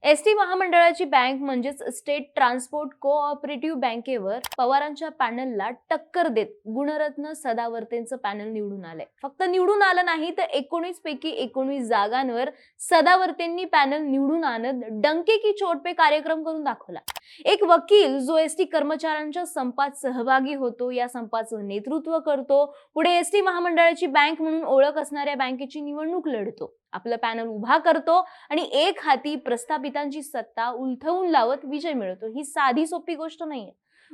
ST महामंडळाची bank म्हणजेच state transport cooperative बँकेवर पवारांच्या पॅनलला टक्कर देत गुणरत्न सदावर्तेंचं पॅनल निवडून आलंय. फक्त निवडून आलं नाही तर 19 पैकी 19 जागांवर सदावर्तेंनी पॅनल निवडून आणत डंके की चोट पे कार्यक्रम करून दाखवला. एक वकील जो एसटी कर्मचाऱ्यांच्या संपात सहभागी होतो, या संपाचं नेतृत्व करतो, पुढे एसटी महामंडळाची बँक म्हणून ओळख असणाऱ्या बँकेची निवडणूक लढतो, आपलं पॅनल उभा करतो आणि एक हाती प्रस्थापितांची सत्ता उलथवून लावत विजय मिळवतो. ही साधी सोपी गोष्ट नाहीये.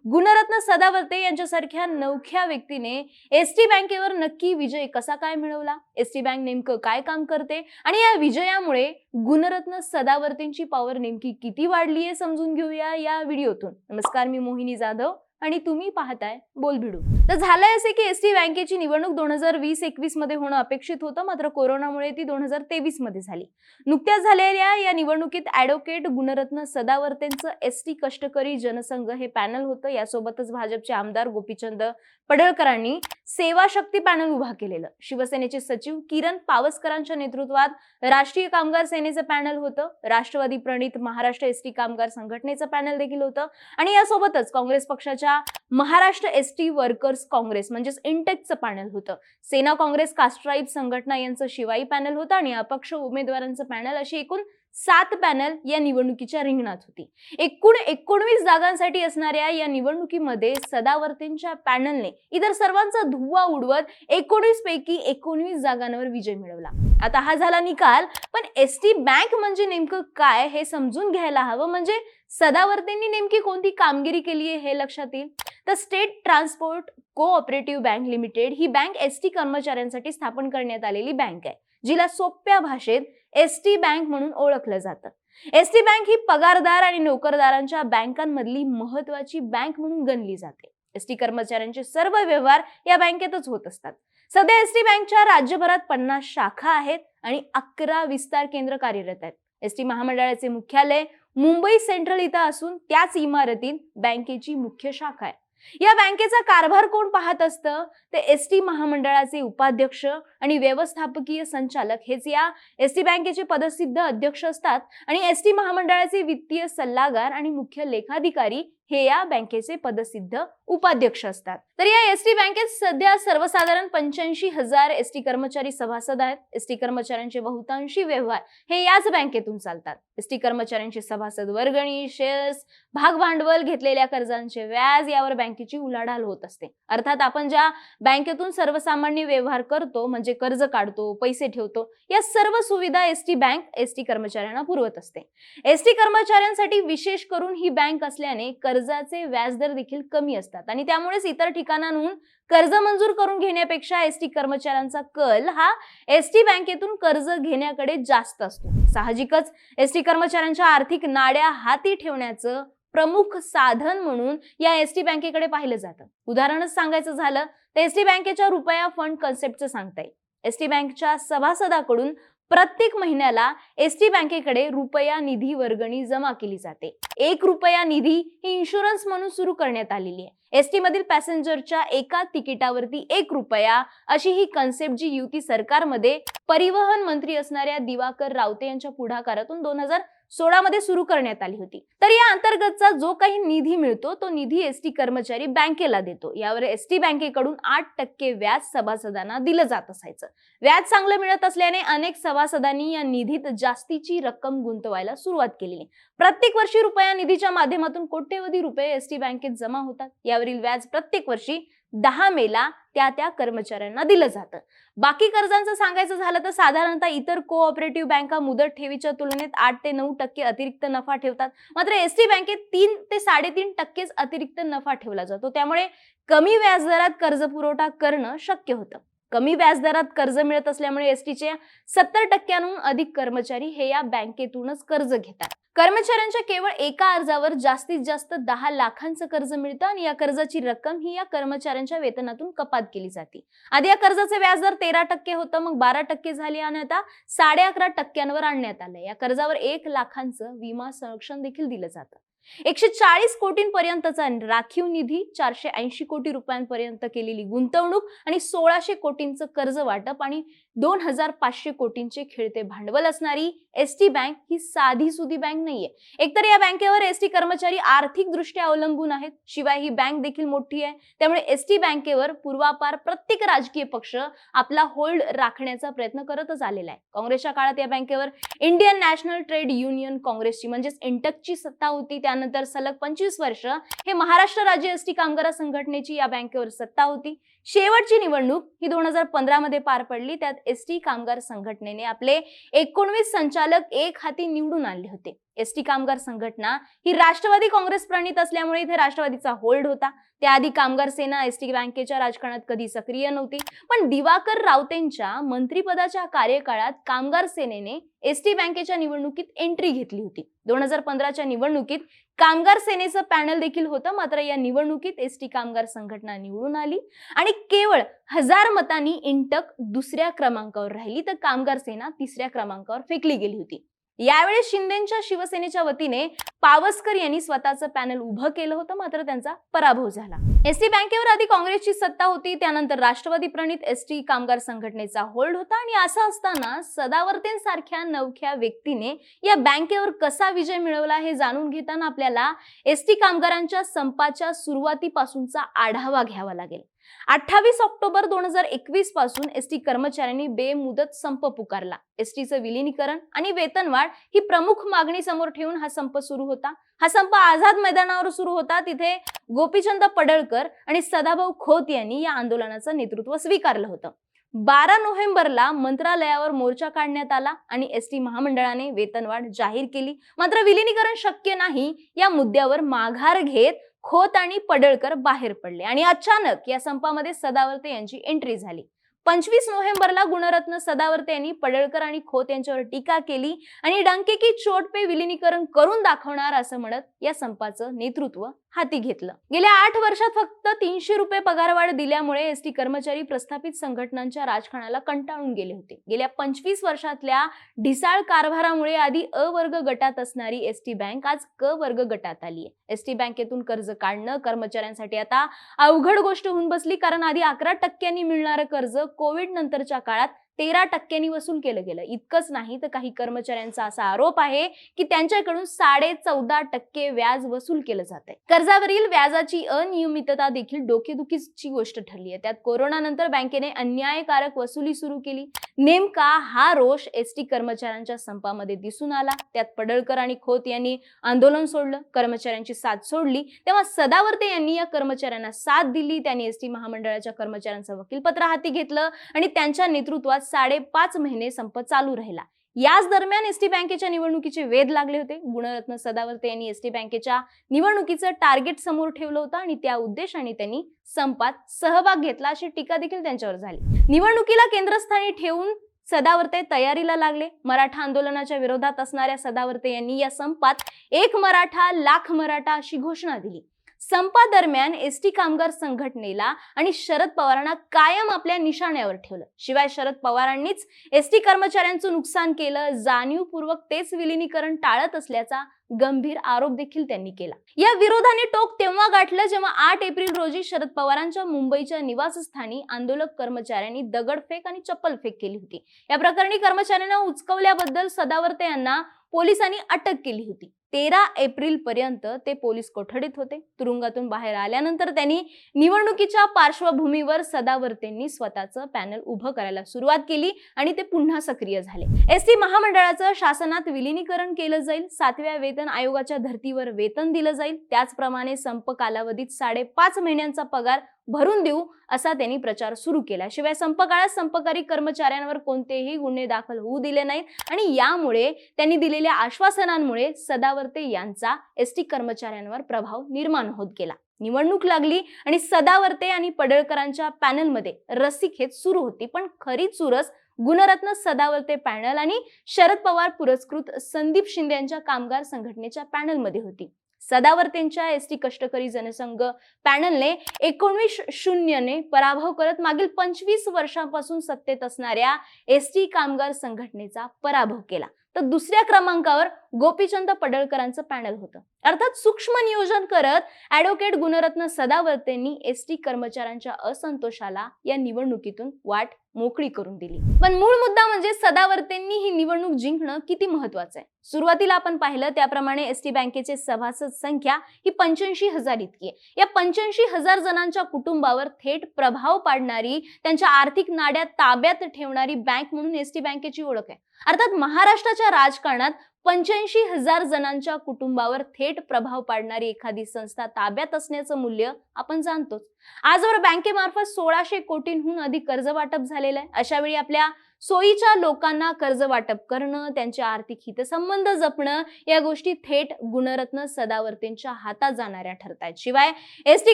गुणरत्न सदावर्ते यांच्यासारख्या नवख्या व्यक्तीने एसटी बँकेवर नक्की विजय कसा काय मिळवला, एसटी बँक नेमकं काय काम करते आणि या विजयामुळे गुणरत्न सदावर्तेंची पॉवर नेमकी किती वाढली आहे समजून घेऊया या व्हिडिओतून. नमस्कार, मी मोहिनी जाधव आणि तुम्ही पाहताय बोलभिडू. तर झालंय असे की एसटी बँकेची निवडणूक 2020-21 मध्ये होणं अपेक्षित होतं, मात्र कोरोनामुळे ती 2023 मध्ये झाली. नुकत्याच झालेल्या या निवडणुकीत ॲडव्होकेट गुणरत्न सदावर्तेंचं एसटी कष्टकरी जनसंघ हे पॅनल होतं. यासोबतच भाजपचे आमदार गोपीचंद पडळकरांनी सेवा शक्ती पॅनल उभा केलेलं. शिवसेनेचे सचिव किरण पावसकरांच्या नेतृत्वात राष्ट्रीय कामगार सेनेचं पॅनल होतं. राष्ट्रवादी प्रणित महाराष्ट्र एसटी कामगार संघटनेचं पॅनल देखील होतं आणि यासोबतच काँग्रेस पक्षाच्या महाराष्ट्र एसटी वर्कर्स काँग्रेस म्हणजेच इंटेकचं पॅनल होतं. सेना काँग्रेस कास्ट्राईब संघटना यांचं शिवाई पॅनल होतं आणि अपक्ष उमेदवारांचं पॅनल, अशी एकूण 7 पॅनल या निवडणुकीच्या रिंगणात होती. एकूण 19 जागांसाठी असणाऱ्या या निवडणुकीमध्ये सदावर्तेंच्या पॅनलने इतर सर्वांचा धुव्वा उडवत 19 पैकी 19 जागांवर विजय मिळवला. आता हा झाला निकाल, पण एसटी बँक म्हणजे नेमकं काय हे समजून घ्यायला हवं. म्हणजे सदावर्तेंनी नेमकी कोणती कामगिरी केली आहे हे लक्षात येईल. तर state transport cooperative bank limited ही बँक एसटी कर्मचाऱ्यांसाठी स्थापन करण्यात आलेली बँक आहे, जिला सोप्या भाषेत एसटी बँक म्हणून ओळखलं जातं. एसटी बँक ही पगारदार आणि नोकरदारांच्या बँकांमधली महत्वाची बँक म्हणून गणली जाते. एसटी कर्मचाऱ्यांचे सर्व व्यवहार या बँकेतच होत असतात. सध्या एसटी बँकच्या राज्यभरात 50 शाखा आहेत आणि 11 विस्तार केंद्र कार्यरत आहेत. एसटी महामंडळाचे मुख्यालय मुंबई सेंट्रल इथं असून त्याच इमारतीत बँकेची मुख्य शाखा आहे. या बँकेचा कारभार कोण पाहत असतं, ते एसटी महामंडळाचे उपाध्यक्ष आणि व्यवस्थापकीय संचालक हेच या एसटी बँकेचे पदसिद्ध अध्यक्ष असतात आणि एसटी महामंडळाचे वित्तीय सल्लागार आणि मुख्य लेखाधिकारी हे या बँकेचे पदसिद्ध उपाध्यक्ष असतात. तर या एसटी बँकेत सध्या सर्वसाधारण 85,000 एसटी कर्मचारी सभासद आहेत. एसटी कर्मचाऱ्यांचे बहुतांशी व्यवहार हे याच बँकेतून चालतात. एसटी कर्मचाऱ्यांची सभासद वर्गणी, शेअर्स, भाग भांडवल, घेतलेल्या कर्जांचे व्याज यावर बँकेची उलाढाल होत असते. अर्थात आपण ज्या बँकेतून सर्वसामान्य व्यवहार करतो, म्हणजे कर्ज काढतो, पैसे ठेवतो, या सर्व सुविधा एसटी बँक एसटी कर्मचाऱ्यांना पुरवत असते. एसटी कर्मचाऱ्यांसाठी विशेष करून ही बँक असल्याने कर्जाचे व्याजदर देखील कमी असतात आणि त्यामुळेच इतर ठिकाणांहून कर्ज मंजूर करून घेण्यापेक्षा एसटी कर्मचाऱ्यांचा कल हा एसटी बँकेतून कर्ज घेण्याकडे जास्त असतो. साहजिकच एसटी कर्मचाऱ्यांच्या आर्थिक नाड्या हाती ठेवण्याचं प्रमुख साधन म्हणून या एसटी बँकेकडे पाहिलं जातं. उदाहरणच सांगायचं झालं तर एसटी बँकेच्या रुपया फंड कन्सेप्टचं सांगता येईल. एसटी बँकच्या सभासदाकडून प्रत्येक महिन्याला एसटी बँकेकडे रुपया निधी वर्गणी जमा केली जाते. 1 रुपया निधी ही इन्शुरन्स म्हणून सुरू करण्यात आलेली आहे. एसटी मधील पॅसेंजरच्या एका तिकिटावरती 1 रुपया अशी ही कन्सेप्ट जी युती सरकारमध्ये परिवहन मंत्री असणाऱ्या दिवाकर रावते यांच्या पुढाकारातून 2016 मध्ये सुरू करण्यात आली होती. तर या अंतर्गतचा जो काही निधी मिळतो तो निधी एसटी कर्मचारी बँकेला देतो. यावर एसटी बँकेकडून 8% व्याज सभासदांना दिलं जात असायचं. व्याज चांगलं मिळत असल्याने अनेक सभासदांनी या निधीत जास्तीची रक्कम गुंतवायला सुरुवात केली. प्रत्येक वर्षी रुपया निधीच्या माध्यमातून कोट्यवधी रुपये एसटी बँकेत जमा होतात. यावरील व्याज प्रत्येक वर्षी 10 मेला त्या कर्मचाऱ्यांना दिलं जातं. बाकी कर्जांचं सांगायचं झालं तर साधारणतः इतर कोऑपरेटिव्ह बँका मुदत ठेवीच्या तुलनेत 8 ते 9% अतिरिक्त नफा ठेवतात, मात्र एसटी बँकेत 3 ते 3.5% अतिरिक्त नफा ठेवला जातो. त्यामुळे कमी व्याजदरात कर्ज पुरवठा करणं शक्य होतं. कमी व्याजदरात कर्ज मिळत असल्यामुळे एसटीचे 70%हून अधिक कर्मचारी हे या बँकेतूनच कर्ज घेतात. कर्मचाऱ्यांच्या केवळ एका अर्जावर जास्तीत जास्त 10 लाखांचं कर्ज मिळतं आणि या कर्जाची रक्कम ही या कर्मचाऱ्यांच्या वेतनातून कपात केली जाते. आधी या कर्जाचे व्याजदर 13% होतं, मग 12% झाले आणि आता 11.5% आणण्यात आलंय. या कर्जावर 1 लाखांचं विमा संरक्षण देखील दिलं जातं. 140 कोटींपर्यंतचा राखीव निधी, 480 कोटी रुपयांपर्यंत केलेली गुंतवणूक आणि 1600 कोटींचं कर्ज वाटप आणि 2500 कोटींचे खेळते भांडवल असणारी एसटी बँक ही साधी सुधी बँक नाहीये. एकतर या बँकेवर एसटी कर्मचारी आर्थिकदृष्ट्या अवलंबून आहेत, शिवाय ही बँक देखील मोठी आहे. त्यामुळे एसटी बँकेवर पूर्वापार प्रत्येक राजकीय पक्ष आपला होल्ड राखण्याचा प्रयत्न करतच आलेला आहे. काँग्रेसच्या काळात या बँकेवर इंडियन नॅशनल ट्रेड युनियन काँग्रेसची म्हणजेच इंटकची सत्ता होती. त्यानंतर सलग 25 वर्ष हे महाराष्ट्र राज्य एसटी कामगार संघटनेची या बँकेवर सत्ता होती. शेवटची निवडणूक ही 2015 मध्ये पार पडली. त्यात एसटी कामगार संघटनेने आपले 19 संचालक एक हाती निवडून आणले होते. एसटी कामगार संघटना ही राष्ट्रवादी काँग्रेस प्रणित असल्यामुळे इथे राष्ट्रवादीचा होल्ड होता. त्याआधी कामगार सेना एसटी बँकेच्या राजकारणात कधी सक्रिय नव्हती. पण दिवाकर रावतेंच्या मंत्रिपदाच्या कार्यकाळात कामगार सेनेने एसटी बँकेच्या निवडणुकीत एंट्री घेतली होती. 2015च्या निवडणुकीत कामगार सेनेचं पॅनल देखील होतं. मात्र या निवडणुकीत एसटी कामगार संघटना निवडून आली आणि केवळ 1000 मतांनी इंटक दुसऱ्या क्रमांकावर राहिली, तर कामगार सेना तिसऱ्या क्रमांकावर फेकली गेली होती. यावेळी शिंदेच्या शिवसेनेच्या वतीने पावसकर यांनी स्वतःचं पॅनल उभं केलं होतं, मात्र त्यांचा पराभव झाला. एसटी बँकेवर आधी काँग्रेसची सत्ता होती, त्यानंतर राष्ट्रवादी प्रणित एसटी कामगार संघटनेचा होल्ड होता. आणि असं असताना सदावर्तेंसारख्या नवख्या व्यक्तीने या बँकेवर कसा विजय मिळवला हे जाणून घेताना आपल्याला एसटी कामगारांच्या संपाच्या सुरुवातीपासूनचा आढावा घ्यावा लागेल. 28 ऑक्टोबर 2021 पासून एसटी कर्मचाऱ्यांनी बेमुदत संप पुकारला. एसटीचं विलीनीकरण आणि वेतनवाढ ही प्रमुख मागणी समोर ठेवून हा संप सुरू होता. हा संप आझाद मैदानावर सुरू होता. तिथे गोपीचंद पडळकर आणि सदाभाऊ खोत यांनी या आंदोलनाचं नेतृत्व स्वीकारलं होतं. 12 नोव्हेंबरला मंत्रालयावर मोर्चा काढण्यात आला आणि एसटी महामंडळाने वेतनवाढ जाहीर केली. मात्र विलीनीकरण शक्य नाही या मुद्द्यावर माघार घेत खोत आणि पडळकर बाहेर पडले आणि अचानक या संपामध्ये सदावर्ते यांची एंट्री झाली. 25 नोव्हेंबरला गुणरत्न सदावर्ते यांनी पडळकर आणि खोत यांच्यावर टीका केली आणि डंके की चोट पे विलीनीकरण करून दाखवणार असं म्हणत या संपाचं नेतृत्व हाती घेतलं. गेल्या 8 वर्षात फक्त 300 रुपये पगारवाढ दिल्यामुळे एसटी कर्मचारी प्रस्थापित संघटनांच्या राजकारणाला कंटाळून गेले होते. गेल्या 25 वर्षातल्या ढिसाळ कारभारामुळे आधी अ वर्ग गटात असणारी एसटी बँक आज क वर्ग गटात आली आहे. एसटी बँकेतून कर्ज काढणं कर्मचाऱ्यांसाठी आता अवघड गोष्ट होऊन बसली, कारण आधी 11% मिळणारं कर्ज कोविड नंतरच्या काळात 13% वसूल केलं गेलं. इतकंच नाही तर काही कर्मचाऱ्यांचा असा आरोप आहे की त्यांच्याकडून 14.5% व्याज वसूल केलं जातंय. कर्जावरील व्याजाची अनियमितता देखील डोकेदुखीची गोष्ट ठरली आहे. त्यात कोरोना नंतर बँकेने अन्यायकारक वसुली सुरू केली. नेमका हा रोष एसटी कर्मचाऱ्यांच्या संपामध्ये दिसून आला. त्यात पडळकर आणि खोत यांनी आंदोलन सोडलं, कर्मचाऱ्यांची साथ सोडली. तेव्हा सदावर्ते यांनी या कर्मचाऱ्यांना साथ दिली. त्यांनी एसटी महामंडळाच्या कर्मचाऱ्यांचं वकीलपत्र हाती घेतलं आणि त्यांच्या नेतृत्वात 5.5 महिने संप चालू राहिला. याच दरम्यान एसटी बँकेच्या निवडणुकीचे वेध लागले होते. गुणरत्न सदावर्ते यांनी एसटी बँकेच्या निवडणुकीचं टार्गेट समोर ठेवलं होतं आणि त्या उद्देशाने त्यांनी संपात सहभाग घेतला अशी टीका देखील त्यांच्यावर झाली. निवडणुकीला केंद्रस्थानी ठेवून सदावर्ते तयारीला लागले. मराठा आंदोलनाच्या विरोधात असणाऱ्या सदावर्ते यांनी या संपात 1 मराठा लाख मराठा अशी घोषणा दिली. संपादरम्यान एसटी कामगार संघटनेला आणि शरद पवारांना कायम आपल्या निशाण्यावर ठेवलं. शिवाय शरद पवारांनीच एसटी कर्मचाऱ्यांचं नुकसान केलं, जाणीवपूर्वक तेच विलीनीकरण टाळत असल्याचा गंभीर आरोप देखील त्यांनी केला. या विरोधाने टोक तेव्हा गाठलं जेव्हा 8 एप्रिल रोजी शरद पवारांच्या मुंबईच्या निवासस्थानी आंदोलक कर्मचाऱ्यांनी दगडफेक आणि चप्पलफेक केली होती. या प्रकरणी कर्मचाऱ्यांना उचकवल्याबद्दल सदावर्ते यांना पोलिसांनी अटक केली होती. 13 एप्रिल पर्यंत ते पोलीस कोठडीत होते. तुरुंगातून बाहेर आल्यानंतर त्यांनी निवडणुकीच्या पार्श्वभूमीवर सदावर्तेंनी स्वतःचं पॅनल उभं करायला सुरुवात केली आणि ते पुन्हा सक्रिय झाले. एसटी महामंडळाचं शासनात विलीनीकरण केलं जाईल, 7व्या वेतन आयोगाच्या धर्तीवर वेतन दिलं जाईल, त्याचप्रमाणे संप कालावधीत 5.5 महिन्यांचा पगार भरून देऊ असा त्यांनी प्रचार सुरू केला. शिवाय संप काळात संपकरी कर्मचाऱ्यांवर कोणतेही गुन्हे दाखल होऊ दिले नाहीत आणि यामुळे त्यांनी दिलेल्या आश्वासनांमुळे सदावर्ते यांचा एसटी कर्मचाऱ्यांवर प्रभाव निर्माण होत गेला. निवडणूक लागली आणि सदावर्ते आणि पडळकरांच्या पॅनलमध्ये रस्सीखेच सुरू होती. पण खरी चुरस गुणरत्न सदावर्ते पॅनल आणि शरद पवार पुरस्कृत संदीप शिंदे यांच्या कामगार संघटनेच्या पॅनलमध्ये होती. सदावर्तेंच्या एसटी कष्टकरी जनसंघ पॅनलने 19-0 ने पराभव करत मागील 25 वर्षांपासून सत्तेत असणाऱ्या एसटी कामगार संघटनेचा पराभव केला. तर दुसऱ्या क्रमांकावर गोपीचंद पडळकरांचं पॅनल होतं. अर्थात सूक्ष्म नियोजन करत ॲडव्होकेट गुणरत्न सदावर्तेंनी एसटी कर्मचाऱ्यांच्या असंतोषाला या निवडणुकीतून वाट मोकळी करून दिली. पण मूळ मुद्दा म्हणजे सदावर्तेंनी ही निवडणूक जिंकणं किती महत्वाचं आहे. सुरुवातीला आपण पाहिलं त्याप्रमाणे एसटी बँकेचे सभासद संख्या ही 85,000 इतकी आहे. या 85,000 जणांच्या कुटुंबावर थेट प्रभाव पाडणारी, त्यांच्या आर्थिक नाड्या ताब्यात ठेवणारी बँक म्हणून एसटी बँकेची ओळख आहे. अर्थात महाराष्ट्राच्या राजकारणात 85,000 जणांच्या कुटुंबावर थेट प्रभाव पाडणारी एखादी संस्था ताब्यात असण्याचं मूल्य आपण जाणतोच. आजवर बँकेमार्फत 1600 कोटींहून अधिक कर्ज वाटप झालेलं आहे. अशा वेळी आपल्या सोयीच्या लोकांना कर्ज वाटप करणं, त्यांचे आर्थिक हितसंबंध जपणं या गोष्टी थेट गुणरत्न सदावर्तेंच्या हातात जाणाऱ्या ठरतायत. शिवाय एसटी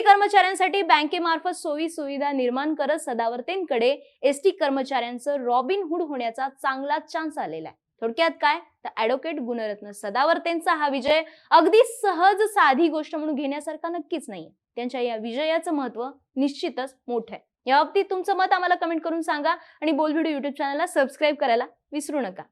कर्मचाऱ्यांसाठी बँकेमार्फत सोयी सुविधा निर्माण करत सदावर्तेंकडे एसटी कर्मचाऱ्यांचं रॉबिनहुड होण्याचा चांगला चान्स आलेला आहे. थोडक्यात काय तर ॲडव्होकेट गुणरत्न सदावर्तेंचा हा विजय अगदी सहज साधी गोष्ट म्हणून घेण्यासारखा नक्कीच नाहीये. त्यांच्या या विजयाचं महत्व निश्चितच मोठं आहे. या बाबतीत तुमचं मत आम्हाला कमेंट करून सांगा आणि बोल व्हिडिओ YouTube चॅनलला सबस्क्राईब करायला विसरू नका.